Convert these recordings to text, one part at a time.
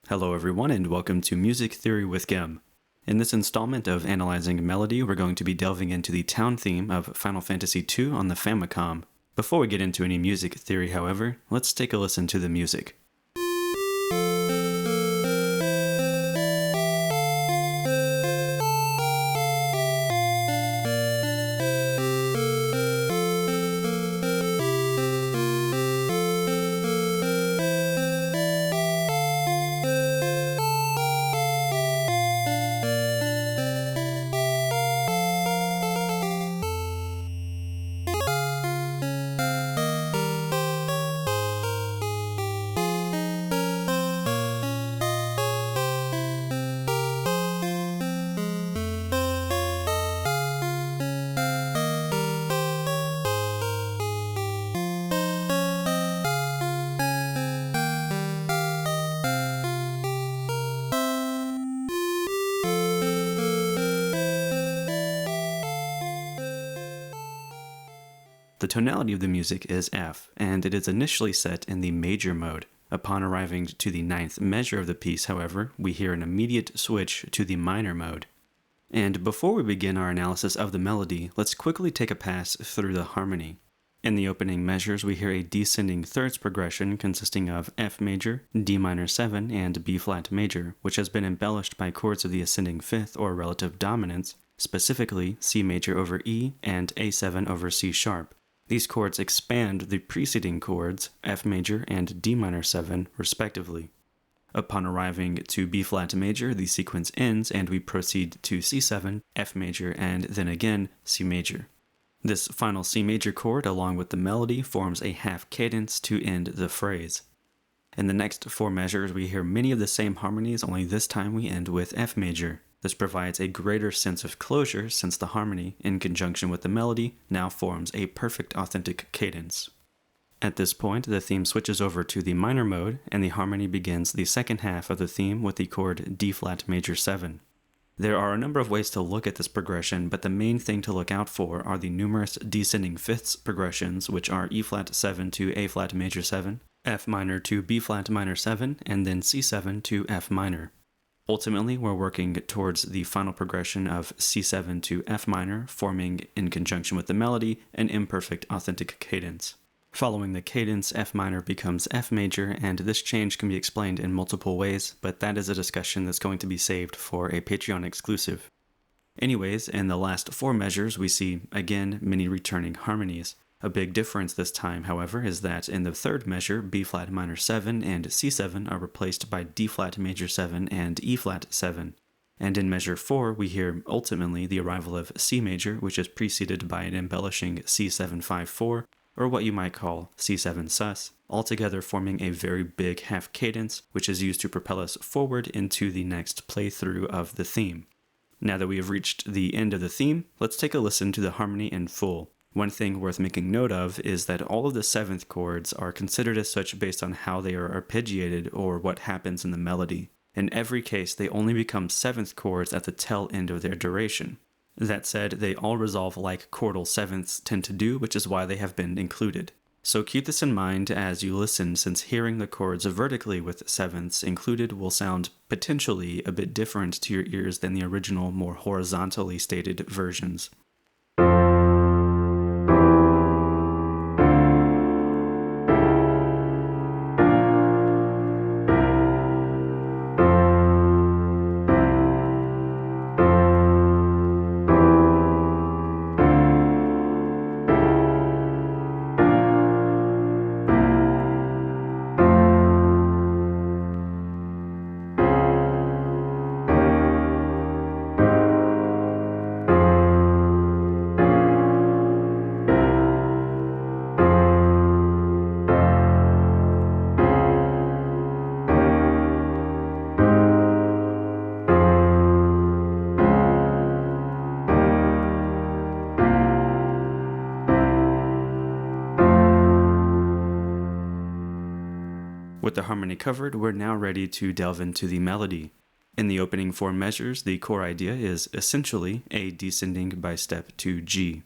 Hello everyone and welcome to Music Theory with GUIM. In this installment of Analyzing Melody, we're going to be delving into the town theme of Final Fantasy II on the Famicom. Before we get into any music theory, however, let's take a listen to the music. The tonality of the music is F, and it is initially set in the major mode. Upon arriving to the ninth measure of the piece, however, we hear an immediate switch to the minor mode. And before we begin our analysis of the melody, let's quickly take a pass through the harmony. In the opening measures, we hear a descending thirds progression consisting of F major, D minor 7, and B flat major, which has been embellished by chords of the ascending fifth or relative dominance, specifically C major over E and A7 over C sharp. These chords expand the preceding chords, F major and D minor 7, respectively. Upon arriving to B flat major, the sequence ends and we proceed to C7, F major, and then again C major. This final C major chord, along with the melody, forms a half cadence to end the phrase. In the next four measures, we hear many of the same harmonies, only this time we end with F major. This provides a greater sense of closure since the harmony, in conjunction with the melody, now forms a perfect authentic cadence. At this point, the theme switches over to the minor mode, and the harmony begins the second half of the theme with the chord D flat major 7. There are a number of ways to look at this progression, but the main thing to look out for are the numerous descending fifths progressions, which are E flat 7 to A flat major 7, F minor to B flat minor 7, and then C7 to F minor. Ultimately, we're working towards the final progression of C7 to F minor, forming, in conjunction with the melody, an imperfect authentic cadence. Following the cadence, F minor becomes F major, and this change can be explained in multiple ways, but that is a discussion that's going to be saved for a Patreon exclusive. Anyways, in the last four measures, we see, again, many returning harmonies. A big difference this time, however, is that in the third measure, B flat minor 7 and C7 are replaced by D flat major 7 and E flat 7. And in measure 4, we hear ultimately the arrival of C major, which is preceded by an embellishing C7-5-4, or what you might call C7 sus, altogether forming a very big half cadence, which is used to propel us forward into the next playthrough of the theme. Now that we have reached the end of the theme, let's take a listen to the harmony in full. One thing worth making note of is that all of the seventh chords are considered as such based on how they are arpeggiated or what happens in the melody. In every case, they only become seventh chords at the tail end of their duration. That said, they all resolve like chordal sevenths tend to do, which is why they have been included. So keep this in mind as you listen, since hearing the chords vertically with sevenths included will sound potentially a bit different to your ears than the original, more horizontally stated versions. With the harmony covered, we're now ready to delve into the melody. In the opening four measures, the core idea is essentially A descending by step to G.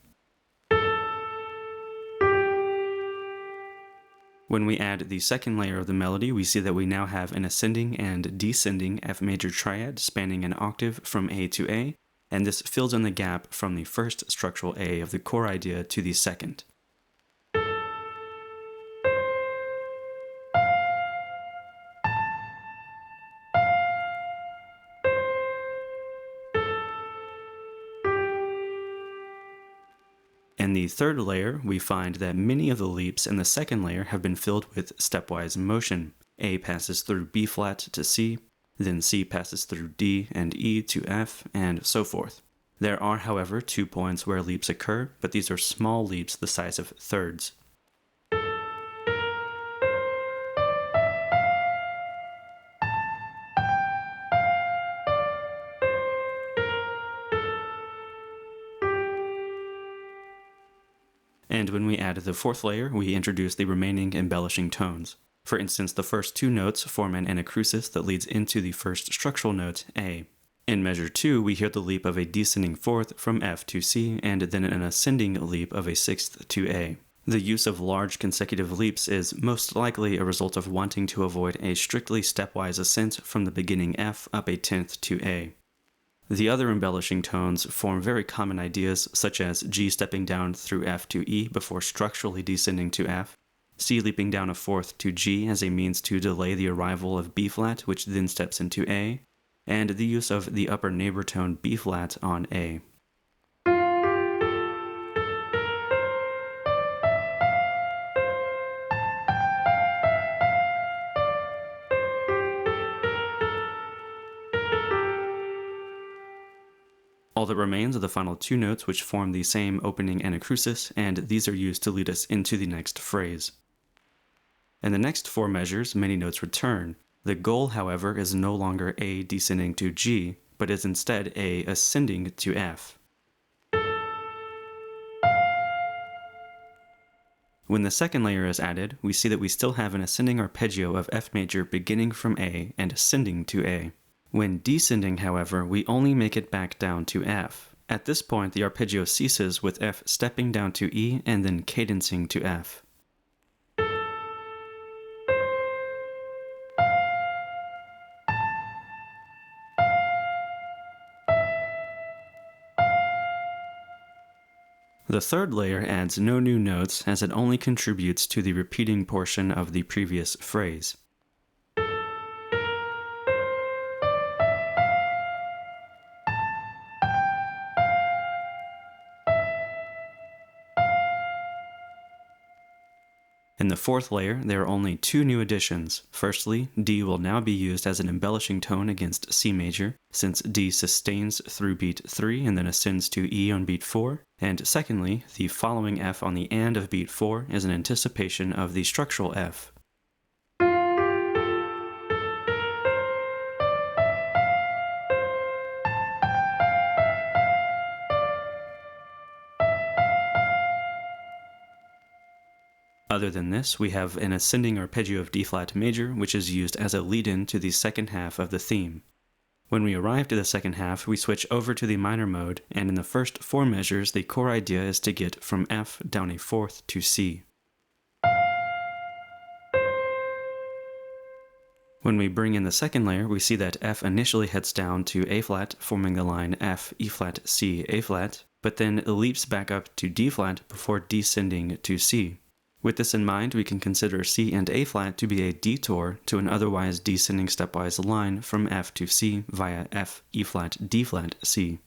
When we add the second layer of the melody, we see that we now have an ascending and descending F major triad spanning an octave from A to A, and this fills in the gap from the first structural A of the core idea to the second. In the third layer, we find that many of the leaps in the second layer have been filled with stepwise motion. A passes through B flat to C, then C passes through D and E to F, and so forth. There are, however, 2 points where leaps occur, but these are small leaps the size of thirds. And when we add the fourth layer, we introduce the remaining embellishing tones. For instance, the first 2 notes form an anacrusis that leads into the first structural note, A. In measure 2, we hear the leap of a descending fourth from F to C, and then an ascending leap of a sixth to A. The use of large consecutive leaps is most likely a result of wanting to avoid a strictly stepwise ascent from the beginning F up a tenth to A. The other embellishing tones form very common ideas, such as G stepping down through F to E before structurally descending to F, C leaping down a fourth to G as a means to delay the arrival of B flat, which then steps into A, and the use of the upper neighbor tone B flat on A. All that remains are the final 2 notes, which form the same opening anacrusis, and these are used to lead us into the next phrase. In the next 4 measures, many notes return. The goal, however, is no longer A descending to G, but is instead A ascending to F. When the second layer is added, we see that we still have an ascending arpeggio of F major beginning from A and ascending to A. When descending, however, we only make it back down to F. At this point, the arpeggio ceases with F stepping down to E and then cadencing to F. The third layer adds no new notes as it only contributes to the repeating portion of the previous phrase. In the fourth layer, there are only 2 new additions. Firstly, D will now be used as an embellishing tone against C major, since D sustains through beat 3 and then ascends to E on beat 4. And secondly, the following F on the and of beat 4 is an anticipation of the structural F. Other than this, we have an ascending arpeggio of D-flat major, which is used as a lead-in to the second half of the theme. When we arrive to the second half, we switch over to the minor mode, and in the first 4 measures, the core idea is to get from F down a fourth to C. When we bring in the second layer, we see that F initially heads down to A-flat, forming the line F, E-flat, C, A-flat, but then leaps back up to D-flat before descending to C. With this in mind, we can consider C and A-flat to be a detour to an otherwise descending stepwise line from F to C via F, E-flat, D-flat, C.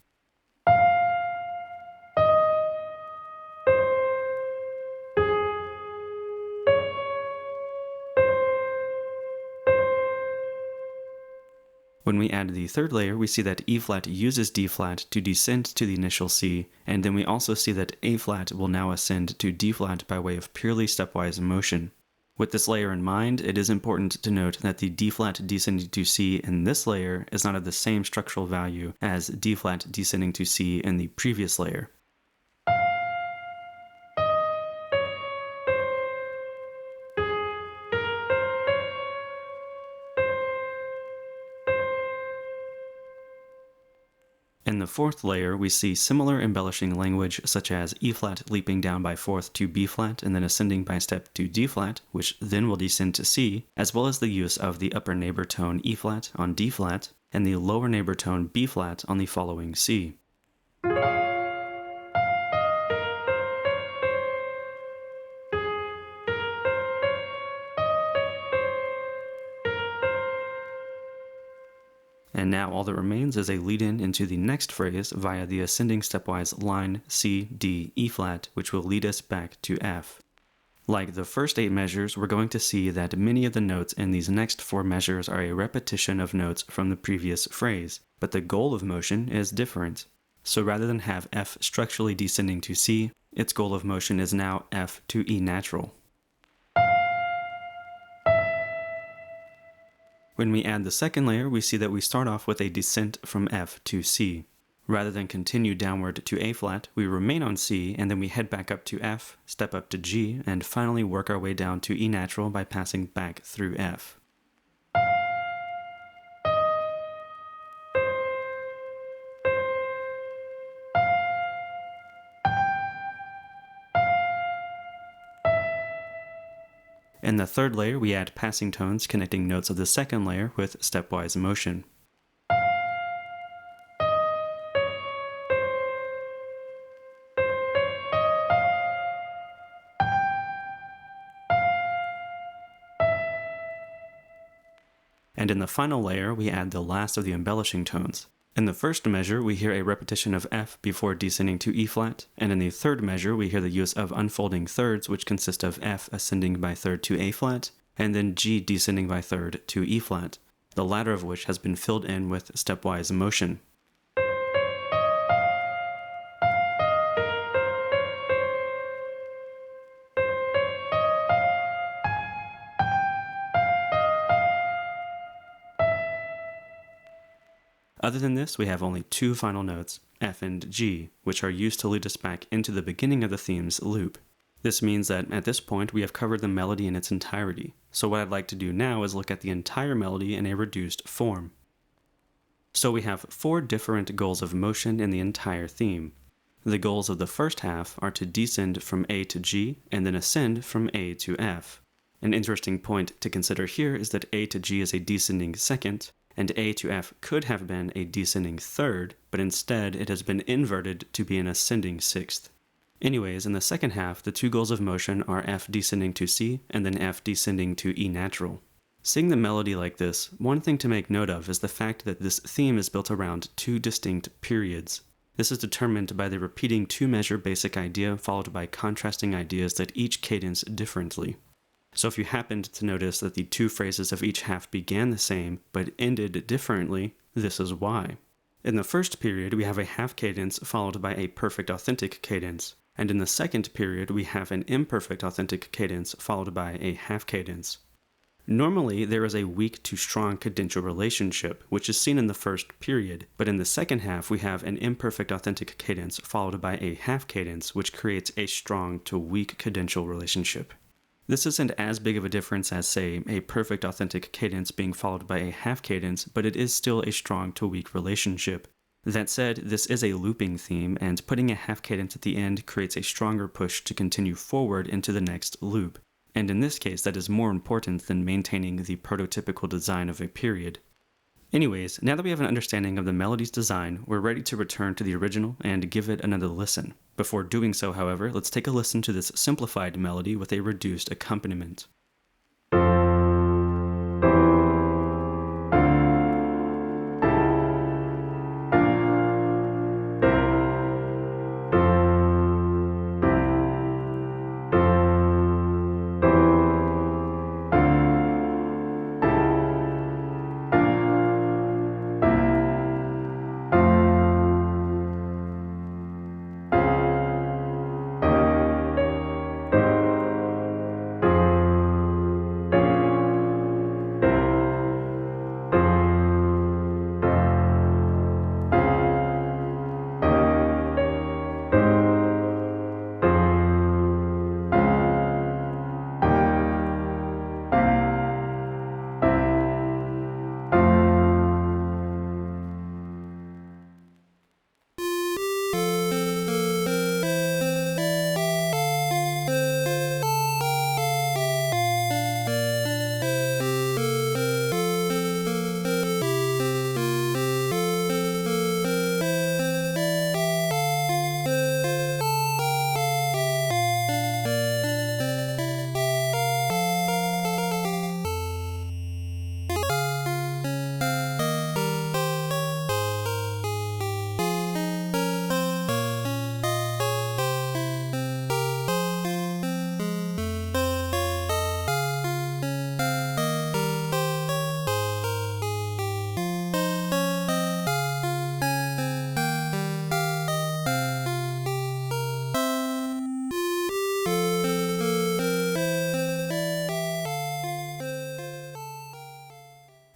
When we add the third layer, we see that E-flat uses D-flat to descend to the initial C, and then we also see that A-flat will now ascend to D-flat by way of purely stepwise motion. With this layer in mind, it is important to note that the D-flat descending to C in this layer is not of the same structural value as D-flat descending to C in the previous layer. In the fourth layer, we see similar embellishing language such as E-flat leaping down by fourth to B-flat and then ascending by step to D-flat, which then will descend to C, as well as the use of the upper neighbor tone E-flat on D-flat and the lower neighbor tone B-flat on the following C. And now all that remains is a lead-in into the next phrase via the ascending stepwise line C, D, E-flat, which will lead us back to F. Like the first 8 measures, we're going to see that many of the notes in these next 4 measures are a repetition of notes from the previous phrase, but the goal of motion is different. So rather than have F structurally descending to C, its goal of motion is now F to E natural. When we add the second layer, we see that we start off with a descent from F to C. Rather than continue downward to A-flat, we remain on C and then we head back up to F, step up to G, and finally work our way down to E natural by passing back through F. In the third layer, we add passing tones connecting notes of the second layer with stepwise motion. And in the final layer, we add the last of the embellishing tones. In the first measure, we hear a repetition of F before descending to E-flat, and in the third measure, we hear the use of unfolding thirds, which consist of F ascending by third to A-flat, and then G descending by third to E-flat, the latter of which has been filled in with stepwise motion. Other than this, we have only 2 final notes, F and G, which are used to lead us back into the beginning of the theme's loop. This means that at this point we have covered the melody in its entirety, so what I'd like to do now is look at the entire melody in a reduced form. So we have 4 different goals of motion in the entire theme. The goals of the first half are to descend from A to G and then ascend from A to F. An interesting point to consider here is that A to G is a descending second, and A to F could have been a descending third, but instead it has been inverted to be an ascending sixth. Anyways, in the second half, the 2 goals of motion are F descending to C and then F descending to E natural. Seeing the melody like this, one thing to make note of is the fact that this theme is built around 2 distinct periods. This is determined by the repeating 2-measure basic idea followed by contrasting ideas that each cadence differently. So if you happened to notice that the 2 phrases of each half began the same, but ended differently, this is why. In the first period, we have a half cadence followed by a perfect authentic cadence, and in the second period, we have an imperfect authentic cadence followed by a half cadence. Normally, there is a weak to strong cadential relationship, which is seen in the first period, but in the second half, we have an imperfect authentic cadence followed by a half cadence, which creates a strong to weak cadential relationship. This isn't as big of a difference as, say, a perfect authentic cadence being followed by a half cadence, but it is still a strong to weak relationship. That said, this is a looping theme, and putting a half cadence at the end creates a stronger push to continue forward into the next loop. And in this case, that is more important than maintaining the prototypical design of a period. Anyways, now that we have an understanding of the melody's design, we're ready to return to the original and give it another listen. Before doing so, however, let's take a listen to this simplified melody with a reduced accompaniment.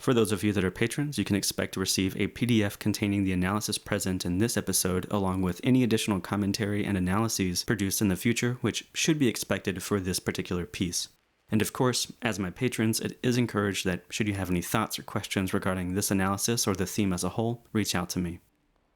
For those of you that are patrons, you can expect to receive a PDF containing the analysis present in this episode, along with any additional commentary and analyses produced in the future, which should be expected for this particular piece. And of course, as my patrons, it is encouraged that should you have any thoughts or questions regarding this analysis or the theme as a whole, reach out to me.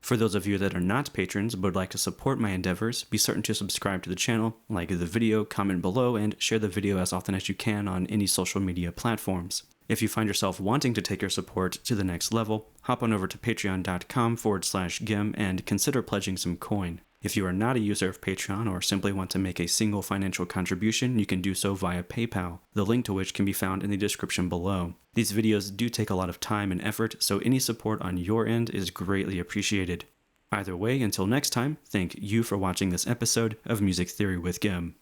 For those of you that are not patrons but would like to support my endeavors, be certain to subscribe to the channel, like the video, comment below, and share the video as often as you can on any social media platforms. If you find yourself wanting to take your support to the next level, hop on over to patreon.com/GUIM and consider pledging some coin. If you are not a user of Patreon or simply want to make a single financial contribution, you can do so via PayPal, the link to which can be found in the description below. These videos do take a lot of time and effort, so any support on your end is greatly appreciated. Either way, until next time, thank you for watching this episode of Music Theory with GUIM.